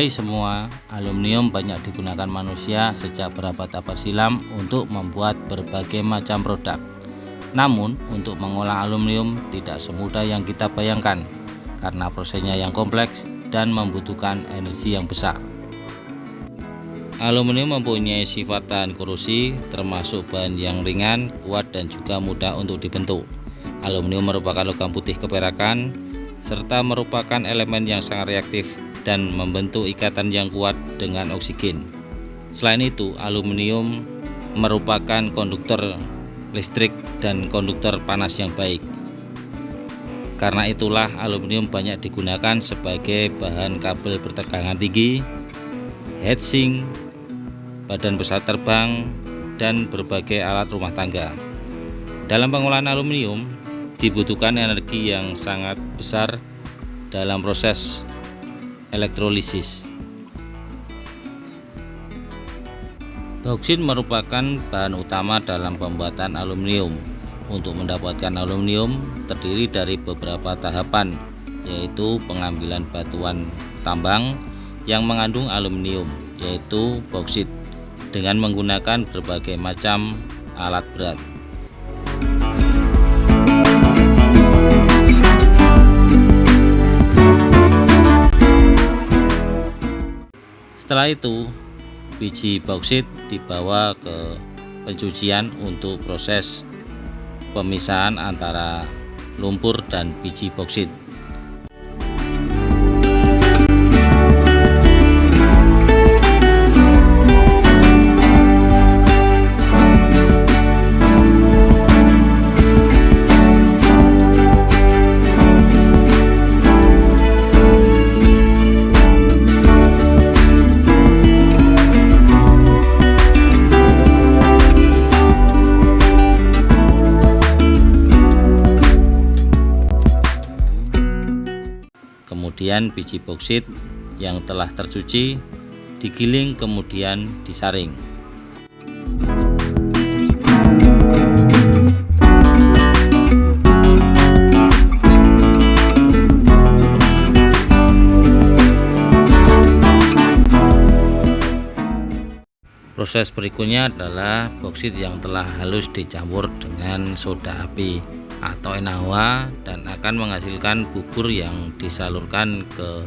ketahui semua, aluminium banyak digunakan manusia sejak berabad-abad silam untuk membuat berbagai macam produk. Namun, untuk mengolah aluminium tidak semudah yang kita bayangkan karena prosesnya yang kompleks dan membutuhkan energi yang besar. Aluminium mempunyai sifat tahan korosi, termasuk bahan yang ringan, kuat, dan juga mudah untuk dibentuk. Aluminium merupakan logam putih keperakan, serta merupakan elemen yang sangat reaktif dan membentuk ikatan yang kuat dengan oksigen. Selain itu, aluminium merupakan konduktor listrik dan konduktor panas yang baik. Karena itulah aluminium banyak digunakan sebagai bahan kabel bertegangan tinggi, heatsink, badan pesawat terbang, dan berbagai alat rumah tangga. Dalam pengolahan aluminium dibutuhkan energi yang sangat besar dalam proses elektrolisis. Bauksit merupakan bahan utama dalam pembuatan aluminium. Untuk mendapatkan aluminium terdiri dari beberapa tahapan, yaitu pengambilan batuan tambang yang mengandung aluminium, yaitu bauksit, dengan menggunakan berbagai macam alat berat. Setelah itu, biji bauksit dibawa ke pencucian untuk proses pemisahan antara lumpur dan biji bauksit. Kemudian biji bauksit yang telah tercuci digiling kemudian disaring. Proses berikutnya adalah bauksit yang telah halus dicampur dengan soda api atau NaOH dan akan menghasilkan bubur yang disalurkan ke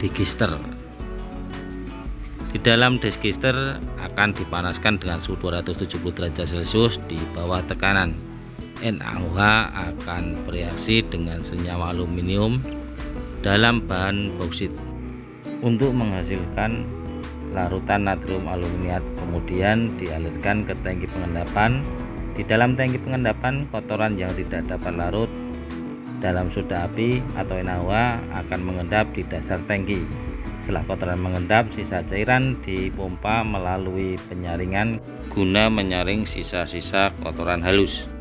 digester. Di dalam digester akan dipanaskan dengan suhu 270 derajat Celcius di bawah tekanan. NaOH akan bereaksi dengan senyawa aluminium dalam bahan bauksit untuk menghasilkan larutan natrium aluminiat, kemudian dialirkan ke tangki pengendapan. Di dalam tangki pengendapan, kotoran yang tidak dapat larut dalam soda api atau NaOH akan mengendap di dasar tangki. Setelah kotoran mengendap, sisa cairan dipompa melalui penyaringan guna menyaring sisa-sisa kotoran halus.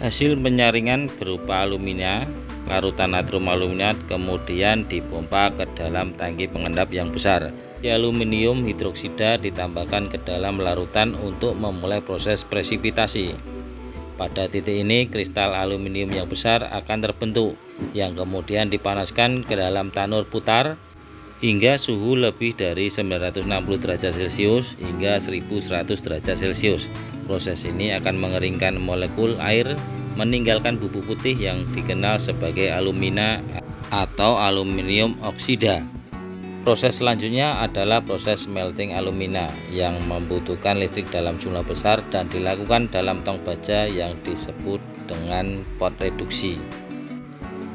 Hasil penyaringan berupa alumina, larutan natrium aluminiat, kemudian dipompa ke dalam tangki pengendap yang besar. Aluminium hidroksida ditambahkan ke dalam larutan untuk memulai proses presipitasi. Pada titik ini kristal aluminium yang besar akan terbentuk, yang kemudian dipanaskan ke dalam tanur putar hingga suhu lebih dari 960 derajat Celcius hingga 1100 derajat Celcius. Proses ini akan mengeringkan molekul air, meninggalkan bubuk putih yang dikenal sebagai alumina atau aluminium oksida. Proses selanjutnya adalah proses smelting alumina yang membutuhkan listrik dalam jumlah besar dan dilakukan dalam tong baja yang disebut dengan pot reduksi.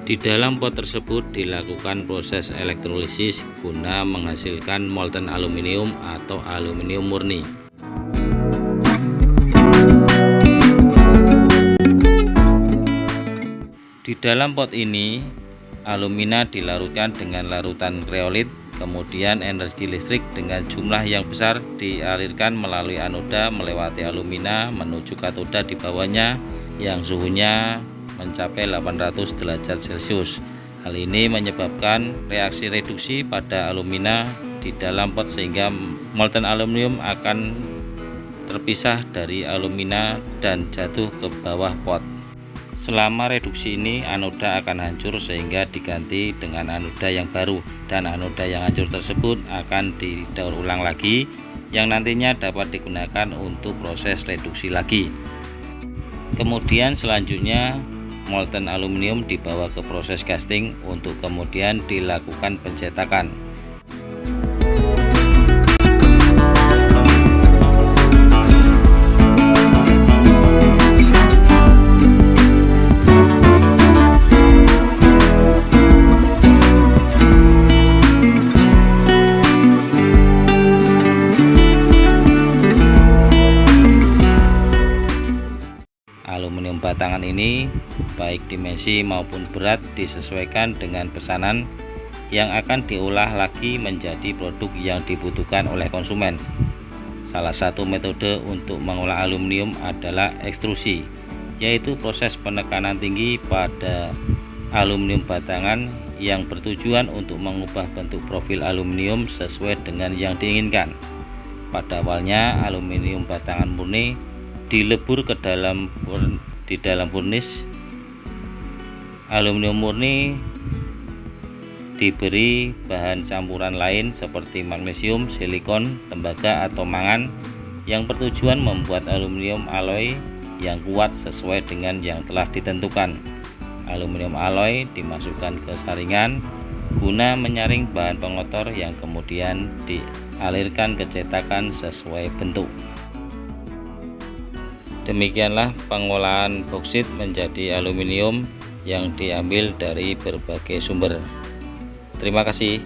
Di dalam pot tersebut dilakukan proses elektrolisis guna menghasilkan molten aluminium atau aluminium murni. Di dalam pot ini, alumina dilarutkan dengan larutan kreolit. Kemudian energi listrik dengan jumlah yang besar dialirkan melalui anoda melewati alumina menuju katoda di bawahnya yang suhunya mencapai 800 derajat Celcius. Hal ini menyebabkan reaksi reduksi pada alumina di dalam pot sehingga molten aluminium akan terpisah dari alumina dan jatuh ke bawah pot. Selama reduksi ini anoda akan hancur sehingga diganti dengan anoda yang baru, dan anoda yang hancur tersebut akan didaur ulang lagi yang nantinya dapat digunakan untuk proses reduksi lagi. Kemudian selanjutnya molten aluminium dibawa ke proses casting untuk kemudian dilakukan pencetakan. Aluminium batangan ini baik dimensi maupun berat disesuaikan dengan pesanan yang akan diolah lagi menjadi produk yang dibutuhkan oleh konsumen. Salah satu metode untuk mengolah aluminium adalah ekstrusi, yaitu proses penekanan tinggi pada aluminium batangan yang bertujuan untuk mengubah bentuk profil aluminium sesuai dengan yang diinginkan. Pada awalnya aluminium batangan murni dilebur ke dalam furnace. Aluminium murni diberi bahan campuran lain seperti magnesium, silikon, tembaga atau mangan yang bertujuan membuat aluminium alloy yang kuat sesuai dengan yang telah ditentukan. Aluminium alloy dimasukkan ke saringan guna menyaring bahan pengotor yang kemudian dialirkan ke cetakan sesuai bentuk. Demikianlah pengolahan boksit menjadi aluminium yang diambil dari berbagai sumber. Terima kasih.